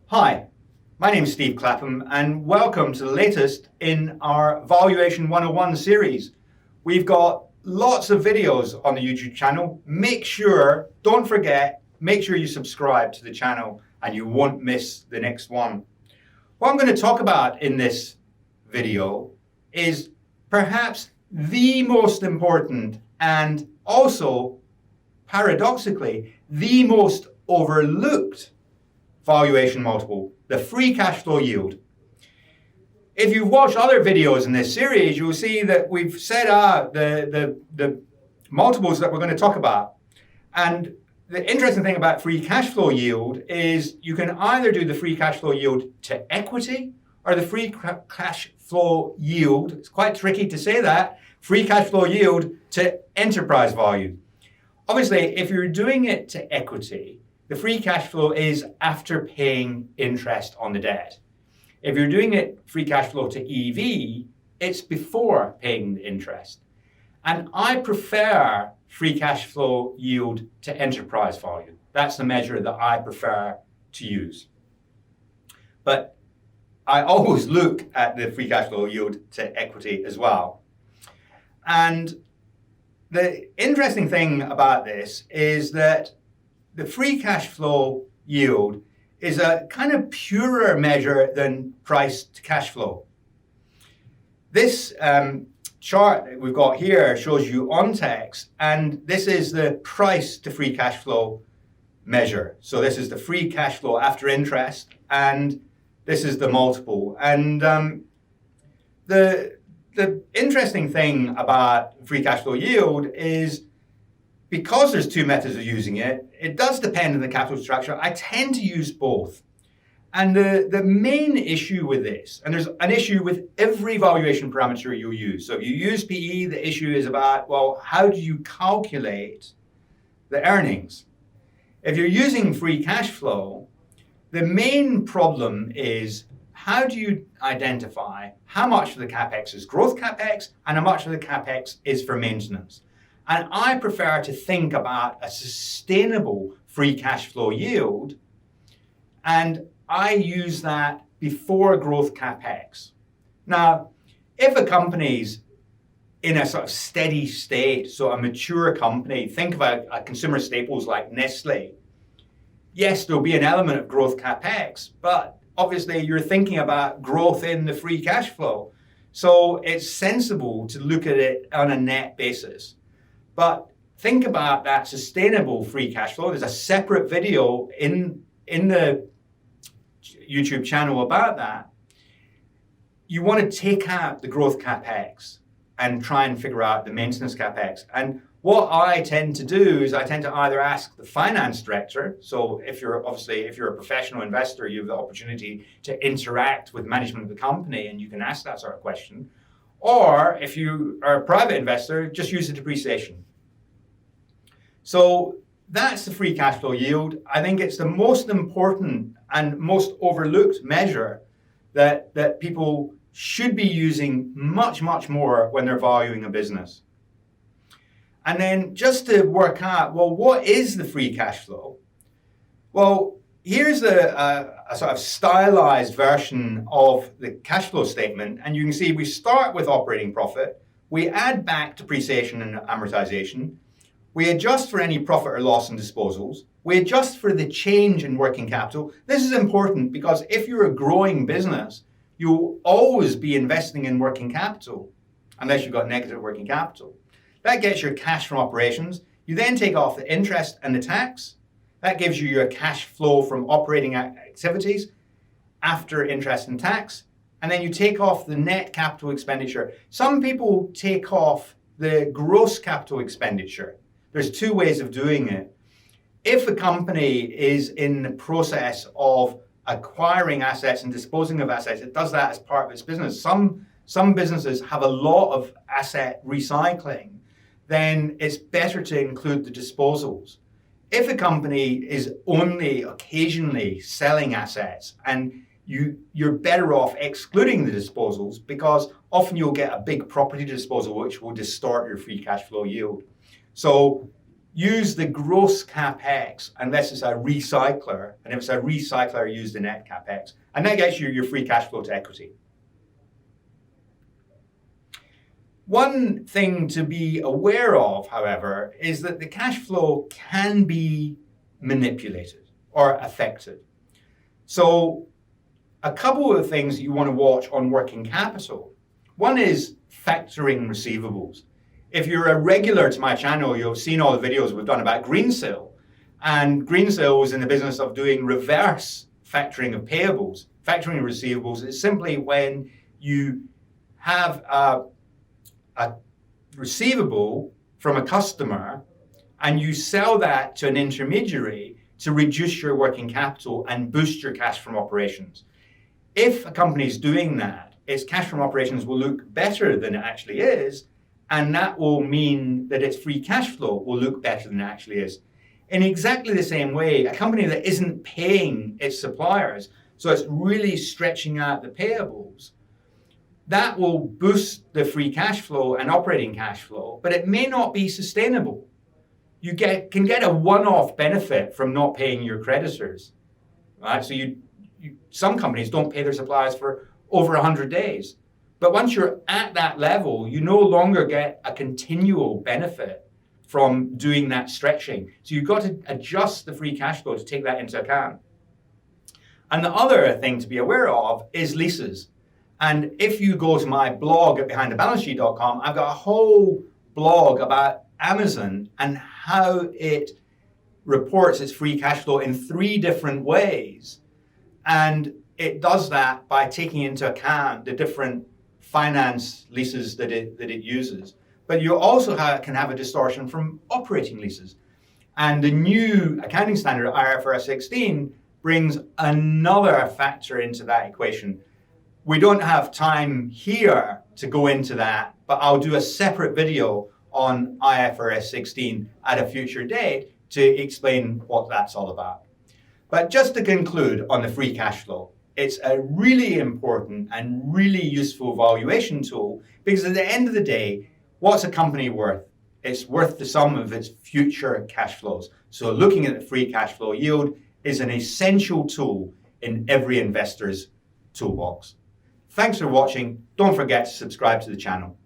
Hi, my name is Steve Clapham and welcome to the latest in our Valuation 101 series. We've got lots of videos on the YouTube channel. Don't forget, make sure you subscribe to the channel and you won't miss the next one. What I'm going to talk about in this video is perhaps the most important and also, paradoxically, the most overlooked valuation multiple, the free cash flow yield. If you've watched other videos in this series, you'll see that we've set out the multiples that we're going to talk about. And the interesting thing about free cash flow yield is you can either do the free cash flow yield to equity or the free cash flow yield, it's quite tricky to say that, free cash flow yield to enterprise value. Obviously, if you're doing it to equity, the free cash flow is after paying interest on the debt. If you're doing it free cash flow to EV, it's before paying the interest. And I prefer free cash flow yield to enterprise value. That's the measure that I prefer to use. But I always look at the free cash flow yield to equity as well. And the interesting thing about this is that the free cash flow yield is a kind of purer measure than price to cash flow. This chart that we've got here shows you on text, and this is the price to free cash flow measure. So this is the free cash flow after interest, and this is the multiple. And the interesting thing about free cash flow yield is because there's two methods of using it, it does depend on the capital structure. I tend to use both. And the main issue with this, and there's an issue with every valuation parameter you use. So if you use PE, the issue is about, well, how do you calculate the earnings? If you're using free cash flow, the main problem is how do you identify how much of the CapEx is growth CapEx and how much of the CapEx is for maintenance? And I prefer to think about a sustainable free cash flow yield, and I use that before growth CapEx. Now, if a company's in a sort of steady state, so a mature company, think about a consumer staples like Nestle. Yes, there'll be an element of growth CapEx, but obviously you're thinking about growth in the free cash flow. So it's sensible to look at it on a net basis. But think about that sustainable free cash flow. There's a separate video in the YouTube channel about that. You want to take out the growth CapEx and try and figure out the maintenance CapEx. And what I tend to do is I tend to either ask the finance director. So if you're a professional investor, you have the opportunity to interact with management of the company and you can ask that sort of question. Or if you are a private investor, just use the depreciation. So that's the free cash flow yield. I think it's the most important and most overlooked measure that people should be using much, much more when they're valuing a business. And then just to work out, well, what is the free cash flow? Well, here's a sort of stylized version of the cash flow statement. And you can see we start with operating profit. We add back depreciation and amortization. We adjust for any profit or loss in disposals. We adjust for the change in working capital. This is important because if you're a growing business, you'll always be investing in working capital unless you've got negative working capital. That gets your cash from operations. You then take off the interest and the tax. That gives you your cash flow from operating activities after interest and tax. And then you take off the net capital expenditure. Some people take off the gross capital expenditure. There's two ways of doing it. If a company is in the process of acquiring assets and disposing of assets, it does that as part of its business. Some businesses have a lot of asset recycling. Then it's better to include the disposals. If a company is only occasionally selling assets, and you're better off excluding the disposals because often you'll get a big property disposal which will distort your free cash flow yield. So use the gross capex unless it's a recycler, and if it's a recycler, use the net capex, and that gets you your free cash flow to equity. One thing to be aware of, however, is that the cash flow can be manipulated or affected. So a couple of things that you want to watch on working capital. One is factoring receivables. If you're a regular to my channel, you've seen all the videos we've done about Greensill. And Greensill was in the business of doing reverse factoring of payables. Factoring receivables is simply when you have a receivable from a customer and you sell that to an intermediary to reduce your working capital and boost your cash from operations. If a company is doing that, its cash from operations will look better than it actually is, and that will mean that its free cash flow will look better than it actually is. In exactly the same way, a company that isn't paying its suppliers, so it's really stretching out the payables, that will boost the free cash flow and operating cash flow, but it may not be sustainable. You can get a one-off benefit from not paying your creditors, right? So some companies don't pay their suppliers for over 100 days. But once you're at that level, you no longer get a continual benefit from doing that stretching. So you've got to adjust the free cash flow to take that into account. And the other thing to be aware of is leases. And if you go to my blog at behindthebalancesheet.com, I've got a whole blog about Amazon and how it reports its free cash flow in 3 different ways. And it does that by taking into account the different finance leases that it uses. But you also can have a distortion from operating leases. And the new accounting standard, IFRS 16, brings another factor into that equation. We don't have time here to go into that, but I'll do a separate video on IFRS 16 at a future date to explain what that's all about. But just to conclude on the free cash flow, it's a really important and really useful valuation tool because at the end of the day, what's a company worth? It's worth the sum of its future cash flows. So looking at the free cash flow yield is an essential tool in every investor's toolbox. Thanks for watching. Don't forget to subscribe to the channel.